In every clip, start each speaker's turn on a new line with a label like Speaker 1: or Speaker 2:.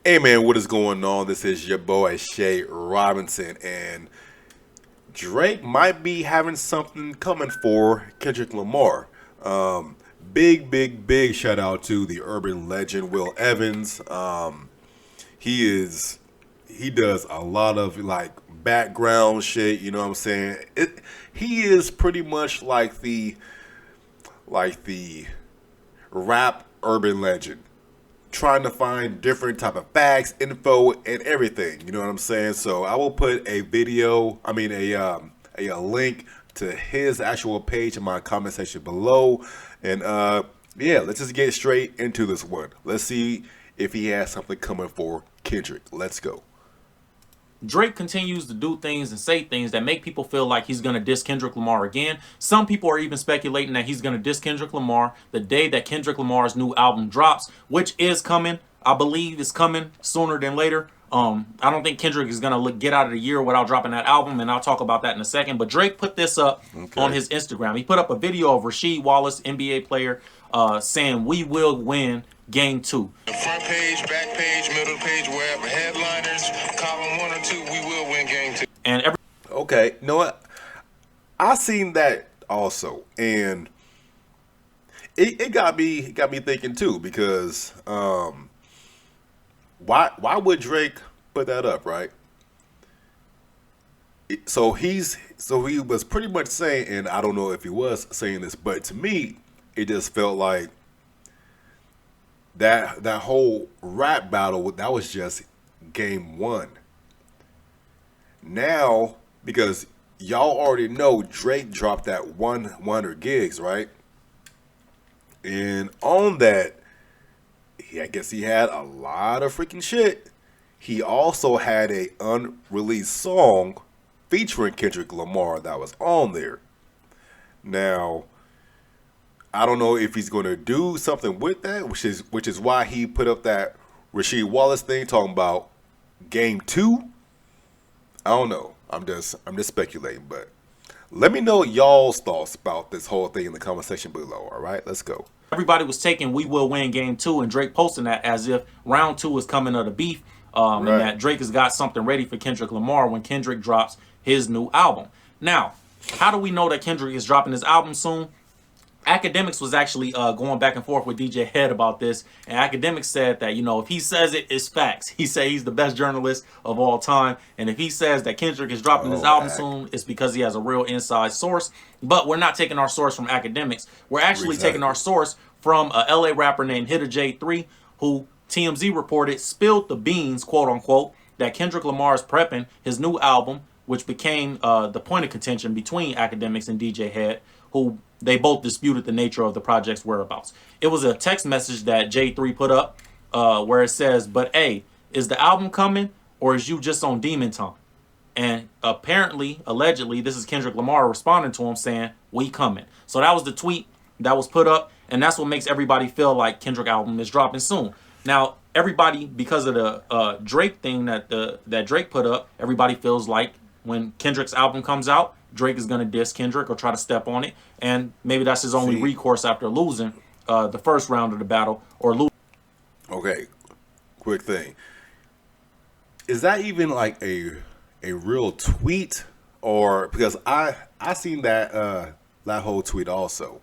Speaker 1: Hey man, what is going on? This is your boy Shay Robinson, and Drake might be having something coming for Kendrick Lamar. Um, big shout out to the urban legend Will Evans. He is he does a lot of like background shit. You know what I'm saying? He is pretty much like the rap urban legend, trying to find different type of facts, info, and everything. You know what I'm saying? So I will put a video, a link to his actual page in my comment section below. And yeah, let's just get straight into this one. Let's see if he has something coming for Kendrick. Let's go.
Speaker 2: Drake continues to do things and say things that make people feel like he's going to diss Kendrick Lamar again. Some people are even speculating that he's going to diss Kendrick Lamar the day that Kendrick Lamar's new album drops, which is coming. I believe it's coming sooner than later. I don't think Kendrick is going to get out of the year without dropping that album, and I'll talk about that in a second. But Drake put this up on
Speaker 1: Okay.
Speaker 2: his Instagram. He put up a video of Rasheed Wallace, NBA player, saying, "We will win Game 2."
Speaker 3: The front page, back page, middle page, wherever. Headliners, column 1 or 2, we will win game 2.
Speaker 2: And every
Speaker 1: Okay. You know what? I seen that also, and it got me thinking too, because why would Drake put that up, right? So he was pretty much saying, and I don't know if he was saying this, but to me, it just felt like that whole rap battle, that was just game one. Now, because y'all already know Drake dropped that 100 gigs, right? And on that, I guess he had a lot of freaking shit. He also had a unreleased song featuring Kendrick Lamar that was on there. Now, I don't know if he's going to do something with that, which is why he put up that Rasheed Wallace thing talking about game 2. I don't know. I'm just speculating, but let me know y'all's thoughts about this whole thing in the comment section below. All right, let's go.
Speaker 2: everybody was taking "We will win Game 2" and Drake posting that as if round 2 is coming of the beef, and
Speaker 1: Right.
Speaker 2: that Drake has got something ready for Kendrick Lamar when Kendrick drops his new album. Now, how do we know that Kendrick is dropping his album soon? Academics was actually going back and forth with DJ Head about this, and Academics said that, if he says it, it's facts. He said he's the best journalist of all time, and if he says that Kendrick is dropping his
Speaker 1: Oh,
Speaker 2: album soon, it's because he has a real inside source. But we're not taking our source from Academics. We're actually taking our
Speaker 1: Exactly.
Speaker 2: source from a LA rapper named Hitter J3, who TMZ reported spilled the beans, quote unquote, that Kendrick Lamar is prepping his new album, which became the point of contention between Academics and DJ Head, who they both disputed the nature of the project's whereabouts. It was a text message that J3 put up where it says, "But hey, is the album coming or is you just on demon time?" And apparently, allegedly, this is Kendrick Lamar responding to him saying, "We coming." So that was the tweet that was put up, and that's what makes everybody feel like Kendrick album is dropping soon. Now, everybody, because of the Drake thing that Drake put up, everybody feels like when Kendrick's album comes out, Drake is gonna diss Kendrick or try to step on it, and maybe that's his only
Speaker 1: See,
Speaker 2: recourse after losing the first round of the battle or losing.
Speaker 1: okay, quick thing. Is that even like a real tweet, or because I seen that whole tweet also,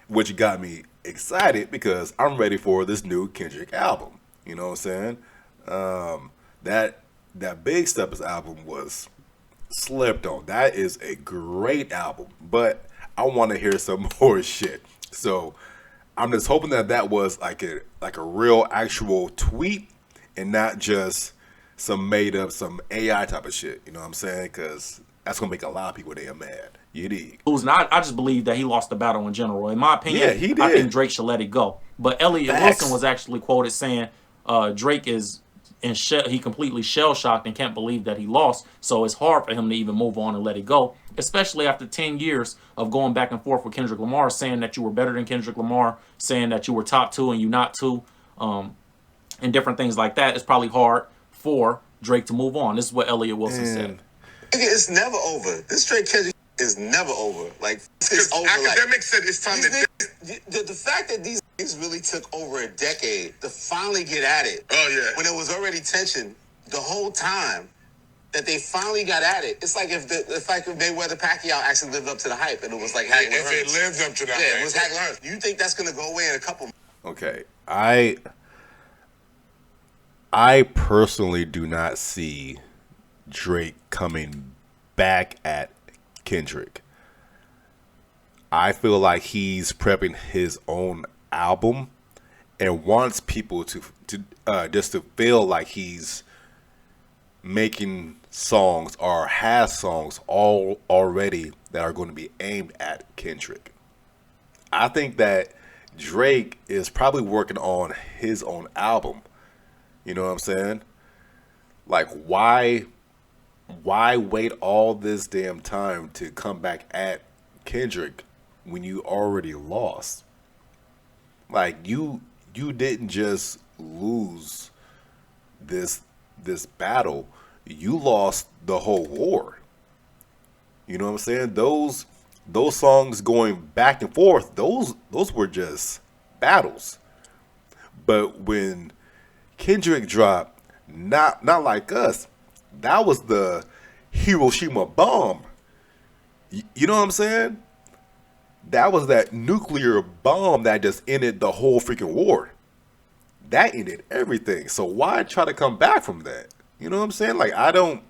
Speaker 1: which got me excited because I'm ready for this new Kendrick album. You know what I'm saying? That Big Steppers album was slept on. That is a great album, but I want to hear some more shit. So I'm just hoping that that was like a real actual tweet and not just some made up some AI type of shit. You know what I'm saying? Because that's gonna make a lot of people damn mad. You dig?
Speaker 2: Losing. I just believe that he lost the battle in general. In my
Speaker 1: Yeah,
Speaker 2: opinion,
Speaker 1: he
Speaker 2: I think
Speaker 1: did.
Speaker 2: Drake should let it go. But Elliot Wilson
Speaker 1: Facts.
Speaker 2: was actually quoted saying Drake is he completely shell shocked and can't believe that he lost. So it's hard for him to even move on and let it go, especially after 10 years of going back and forth with Kendrick Lamar, saying that you were better than Kendrick Lamar, saying that you were top two and you not two, and different things like that. It's probably hard for Drake to move on. This is what Elliot Wilson said.
Speaker 1: And
Speaker 3: It's never over. This Drake Kendrick is never over. Like, it's over. Academics said it's time to. The fact that these It's really took over a decade to finally get at it. Oh yeah. When it was already tension the whole time that they finally got at it. It's like if Mayweather Pacquiao actually lived up to the hype and it was like Hagler Hearns. If it lived up to that, yeah, it was Hagler Hearns. You think that's gonna go away in a couple?
Speaker 1: Okay, I personally do not see Drake coming back at Kendrick. I feel like he's prepping his own album and wants people to just to feel like he's making songs or has songs all already that are going to be aimed at Kendrick. I think that Drake is probably working on his own album. You know what I'm saying? Like, why wait all this damn time to come back at Kendrick when you already lost? Like, you didn't just lose this battle, you lost the whole war. You know what I'm saying? Those songs going back and forth, those were just battles. But when Kendrick dropped Not Like Us, that was the Hiroshima bomb. You know what I'm saying? That was that nuclear bomb that just ended the whole freaking war. That ended everything. So why try to come back from that? You know what I'm saying? Like, I don't.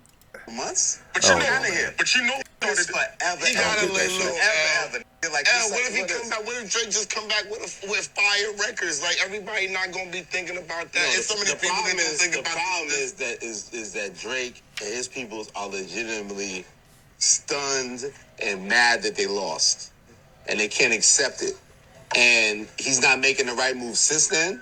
Speaker 3: Months? But you're out of here. But you know this forever. He gotta let forever. Like, what if he come back? What if Drake just come back with fire records? Like, everybody not gonna be thinking about that. No, and so many people that don't think about it. The problem is that Drake and his people are legitimately stunned and mad that they lost, and they can't accept it. And he's not making the right move since then.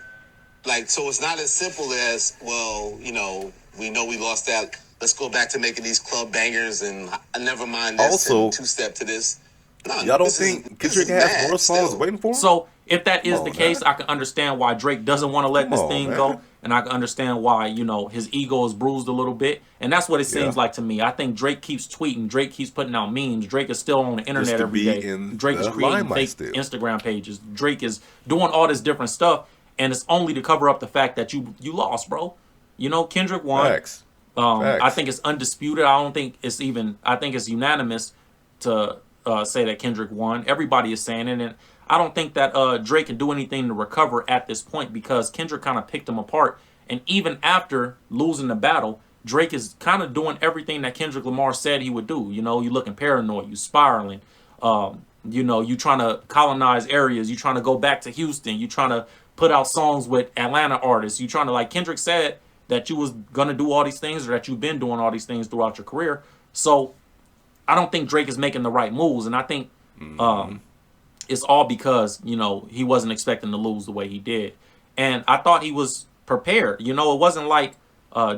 Speaker 3: Like, so it's not as simple as, well, we know we lost that. Let's go back to making these club bangers and never mind this
Speaker 1: also,
Speaker 3: and two-step to this. No,
Speaker 1: y'all don't think Kendrick has more songs waiting for him?
Speaker 2: So if that is the case, I can understand why Drake doesn't want to let this thing go. And I can understand why, his ego is bruised a little bit. And that's what it seems like to me. I think Drake keeps tweeting. Drake keeps putting out memes. Drake is still on the internet every day. Drake is creating fake Instagram pages. Drake is doing all this different stuff. And it's only to cover up the fact that you lost, bro. Kendrick won.
Speaker 1: Facts.
Speaker 2: I think it's undisputed. I think it's unanimous to say that Kendrick won. Everybody is saying it. And I don't think that Drake can do anything to recover at this point because Kendrick kind of picked him apart. And even after losing the battle, Drake is kind of doing everything that Kendrick Lamar said he would do. You looking paranoid. You spiraling. You trying to colonize areas. You trying to go back to Houston. You trying to put out songs with Atlanta artists. You trying to, like Kendrick said, that you was going to do all these things or that you've been doing all these things throughout your career. So I don't think Drake is making the right moves. And I think it's all because, he wasn't expecting to lose the way he did. And I thought he was prepared. It wasn't like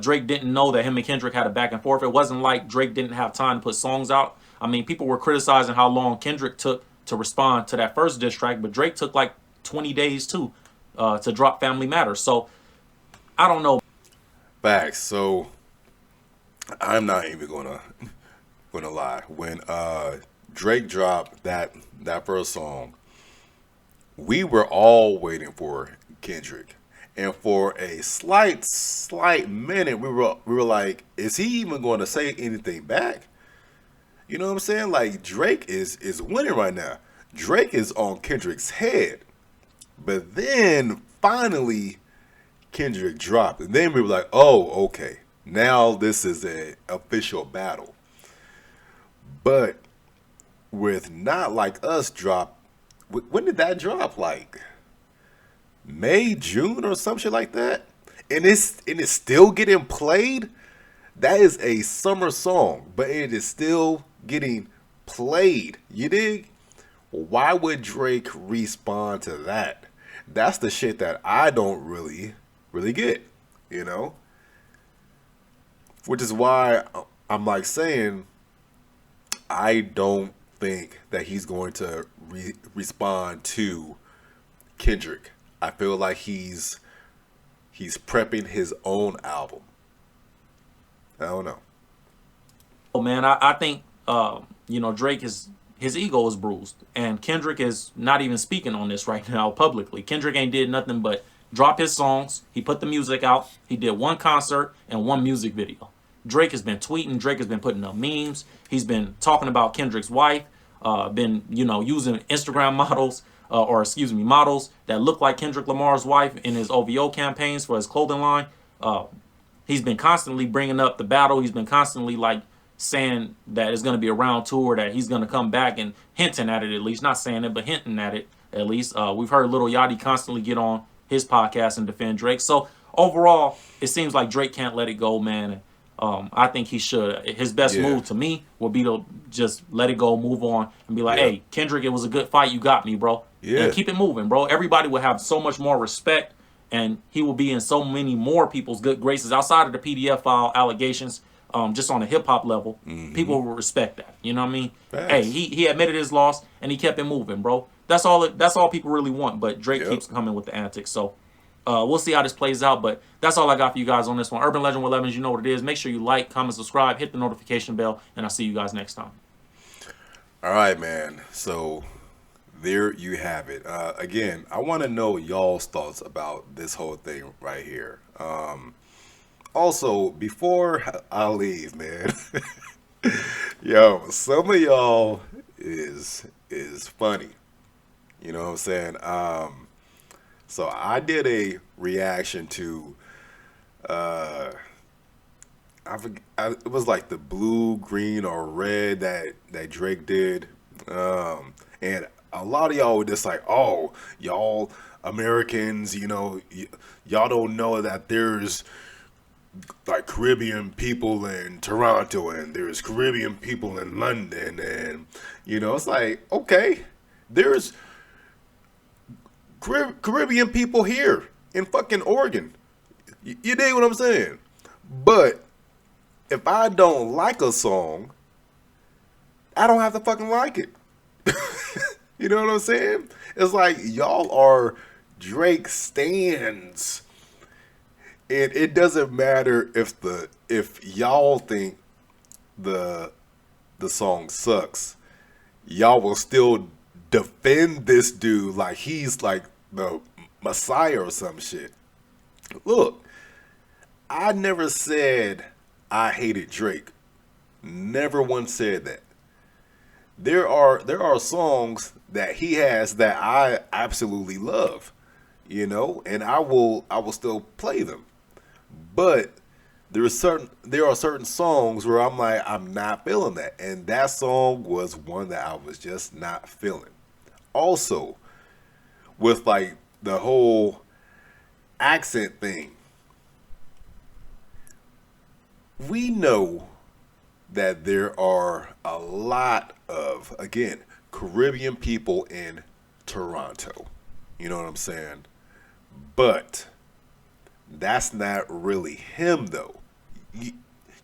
Speaker 2: Drake didn't know that him and Kendrick had a back and forth. It wasn't like Drake didn't have time to put songs out. I mean, people were criticizing how long Kendrick took to respond to that first diss track, but Drake took like 20 days too to drop Family Matters. So I don't know.
Speaker 1: Facts. So I'm not even gonna lie. When Drake dropped that first song, we were all waiting for Kendrick, and for a slight minute, we were like, is he even going to say anything back? You know what I'm saying? Like, Drake is winning right now. Drake is on Kendrick's head, but then finally Kendrick dropped, and then we were like, oh, okay, now this is an official battle. But with Not Like Us drop, when did that drop? Like May, June, or some shit like that? And it's still getting played. That is a summer song, but it is still getting played. You dig? Why would Drake respond to that? That's the shit that I don't really get, Which is why I'm like saying I don't think that he's going to respond to Kendrick. I feel like he's prepping his own album. I don't know.
Speaker 2: Oh man, I think Drake his ego is bruised. And Kendrick is not even speaking on this right now publicly. Kendrick ain't did nothing but drop his songs. He put the music out. He did one concert and one music video. Drake has been tweeting. Drake has been putting up memes. He's been talking about Kendrick's wife. Been, using Instagram models, models that look like Kendrick Lamar's wife in his OVO campaigns for his clothing line. He's been constantly bringing up the battle. He's been constantly saying that it's going to be a round two, or that he's going to come back, and hinting at it at least. Not saying it, but hinting at it at least. We've heard Lil Yachty constantly get on his podcast and defend Drake. So overall, it seems like Drake can't let it go, man. I think he should. His best move to me would be to just let it go, move on, and be like, hey, Kendrick, it was a good fight. You got me, bro. Yeah. And keep it moving, bro. Everybody would have so much more respect, and he will be in so many more people's good graces outside of the PDF file allegations. Just on a hip hop level, people will respect that. You know what I mean? Fast. Hey, he admitted his loss and he kept it moving, bro. That's all people really want. But Drake keeps coming with the antics. So we'll see how this plays out. But that's all I got for you guys on this one. Urban Legend with Lemons, you know what it is. Make sure you like, comment, subscribe, hit the notification bell, and I'll see you guys next time.
Speaker 1: All right, man. So there you have it. Again, I want to know y'all's thoughts about this whole thing right here. Also, before I leave, man, yo, some of y'all is funny. You know what I'm saying? So I did a reaction to, it was like the blue, green, or red that Drake did, and a lot of y'all were just like, oh, y'all Americans, y'all don't know that there's like Caribbean people in Toronto and there's Caribbean people in London, and it's like, okay, there's Caribbean people here in fucking Oregon. You dig what I'm saying? But if I don't like a song, I don't have to fucking like it. You know what I'm saying? It's like y'all are Drake stans. And it doesn't matter if y'all think the song sucks, y'all will still defend this dude like he's like the Messiah or some shit. Look, I never said I hated Drake. Never once said that. There are songs that he has that I absolutely love, and I will still play them. But there are certain songs where I'm like, I'm not feeling that. And that song was one that I was just not feeling. Also, with like the whole accent thing, we know that there are a lot of, again, Caribbean people in Toronto. You know what I'm saying? But that's not really him, though. You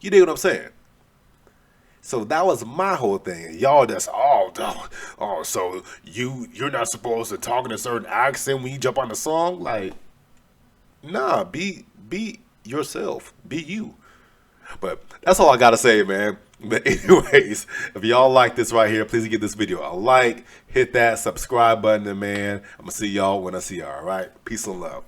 Speaker 1: dig what I'm saying? So that was my whole thing. Y'all just, so you're not supposed to talk in a certain accent when you jump on the song? Like, nah, be yourself. Be you. But that's all I got to say, man. But anyways, if y'all like this right here, please give this video a like. Hit that subscribe button, man. I'm going to see y'all when I see y'all, all right? Peace and love.